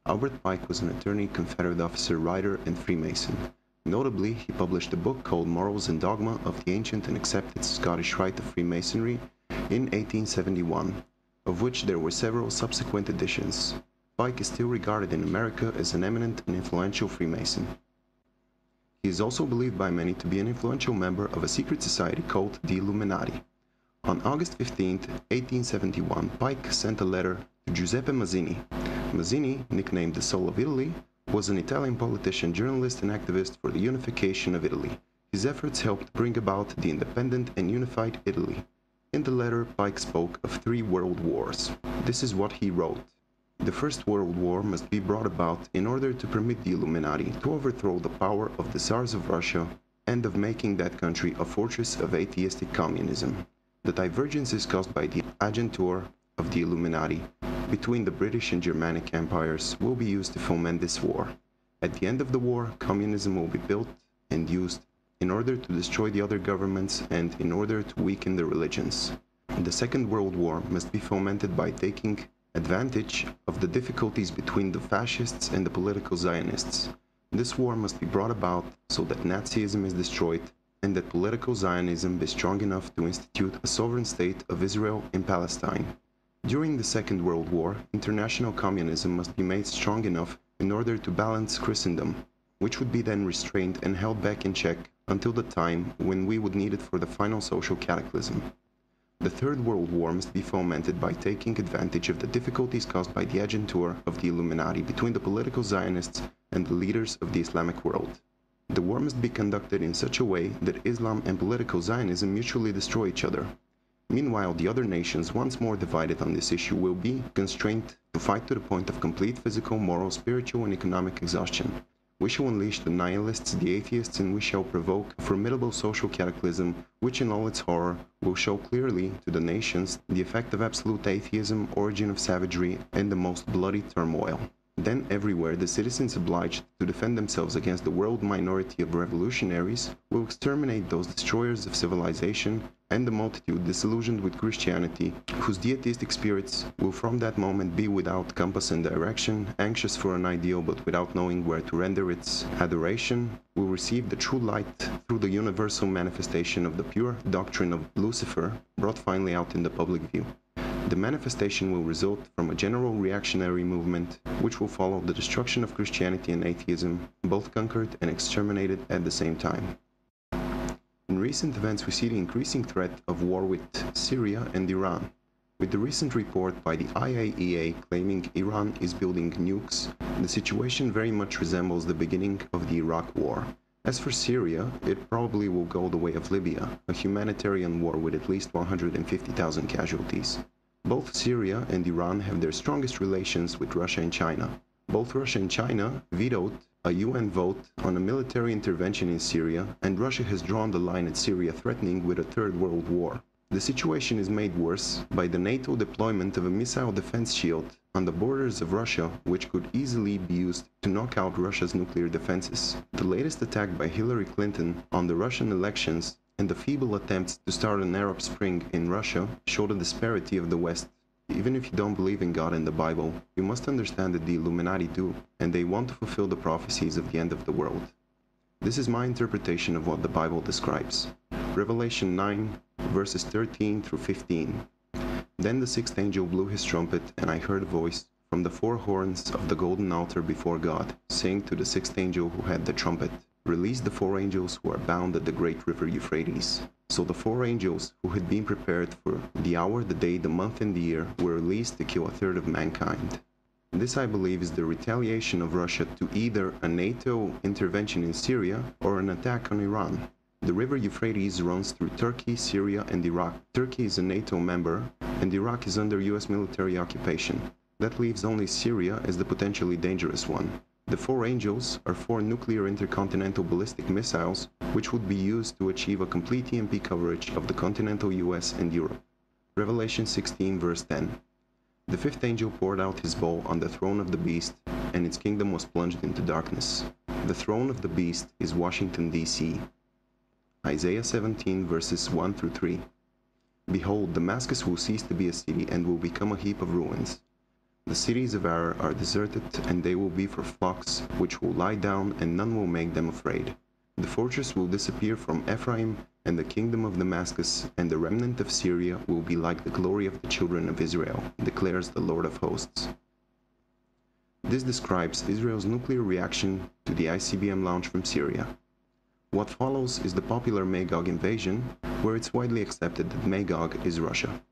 Albert Pike was an attorney, Confederate officer, writer, and Freemason. Notably, he published a book called Morals and Dogma of the Ancient and Accepted Scottish Rite of Freemasonry in 1871, of which there were several subsequent editions. Pike is still regarded in America as an eminent and influential Freemason. He is also believed by many to be an influential member of a secret society called the Illuminati. On August 15, 1871, Pike sent a letter to Giuseppe Mazzini. Mazzini, nicknamed the Soul of Italy, was an Italian politician, journalist, and activist for the unification of Italy. His efforts helped bring about the independent and unified Italy. In the letter, Pike spoke of 3 world wars. This is what he wrote. The First World War must be brought about in order to permit the Illuminati to overthrow the power of the Tsars of Russia and of making that country a fortress of atheistic communism. The divergences caused by the agentur of the Illuminati between the British and Germanic empires will be used to foment this war. At the end of the war, communism will be built and used in order to destroy the other governments and in order to weaken the religions. The Second World War must be fomented by taking advantage of the difficulties between the fascists and the political Zionists. This war must be brought about so that Nazism is destroyed and that political Zionism be strong enough to institute a sovereign state of Israel in Palestine. During the Second World War, international communism must be made strong enough in order to balance Christendom, which would be then restrained and held back in check until the time when we would need it for the final social cataclysm. The Third World War must be fomented by taking advantage of the difficulties caused by the agentur of the Illuminati between the political Zionists and the leaders of the Islamic world. The war must be conducted in such a way that Islam and political Zionism mutually destroy each other. Meanwhile, the other nations, once more divided on this issue, will be constrained to fight to the point of complete physical, moral, spiritual, and economic exhaustion. We shall unleash the nihilists, the atheists, and we shall provoke a formidable social cataclysm, which in all its horror will show clearly to the nations the effect of absolute atheism, origin of savagery, and the most bloody turmoil. Then everywhere the citizens obliged to defend themselves against the world minority of revolutionaries will exterminate those destroyers of civilization and the multitude disillusioned with Christianity, whose deistic spirits will from that moment be without compass and direction, anxious for an ideal but without knowing where to render its adoration, will receive the true light through the universal manifestation of the pure doctrine of Lucifer, brought finally out in the public view. The manifestation will result from a general reactionary movement, which will follow the destruction of Christianity and atheism, both conquered and exterminated at the same time. In recent events, we see the increasing threat of war with Syria and Iran. With the recent report by the IAEA claiming Iran is building nukes, the situation very much resembles the beginning of the Iraq War. As for Syria, it probably will go the way of Libya, a humanitarian war with at least 150,000 casualties. Both Syria and Iran have their strongest relations with Russia and China. Both Russia and China vetoed a UN vote on a military intervention in Syria, and Russia has drawn the line at Syria, threatening with a third world war. The situation is made worse by the NATO deployment of a missile defense shield on the borders of Russia, which could easily be used to knock out Russia's nuclear defenses. The latest attack by Hillary Clinton on the Russian elections and the feeble attempts to start an Arab Spring in Russia show the disparity of the West. Even if you don't believe in God and the Bible, you must understand that the Illuminati do, and they want to fulfill the prophecies of the end of the world. This is my interpretation of what the Bible describes. Revelation 9, verses 13 through 15. Then the sixth angel blew his trumpet, and I heard a voice from the 4 horns of the golden altar before God, saying to the sixth angel who had the trumpet, "Release the 4 angels who are bound at the great river Euphrates." So the 4 angels who had been prepared for the hour, the day, the month, and the year were released to kill a third of mankind. This, I believe, is the retaliation of Russia to either a NATO intervention in Syria or an attack on Iran. The river Euphrates runs through Turkey, Syria, and Iraq. Turkey is a NATO member, and Iraq is under US military occupation. That leaves only Syria as the potentially dangerous one. The 4 angels are 4 nuclear intercontinental ballistic missiles, which would be used to achieve a complete EMP coverage of the continental US and Europe. Revelation 16, verse 10. The 5th angel poured out his bowl on the throne of the beast, and its kingdom was plunged into darkness. The throne of the beast is Washington, D.C. Isaiah 17, verses 1 through 3. Behold, Damascus will cease to be a city and will become a heap of ruins. The cities of Ar are deserted, and they will be for flocks, which will lie down, and none will make them afraid. The fortress will disappear from Ephraim, and the kingdom of Damascus, and the remnant of Syria will be like the glory of the children of Israel, declares the Lord of hosts. This describes Israel's nuclear reaction to the ICBM launch from Syria. What follows is the popular Magog invasion, where it's widely accepted that Magog is Russia.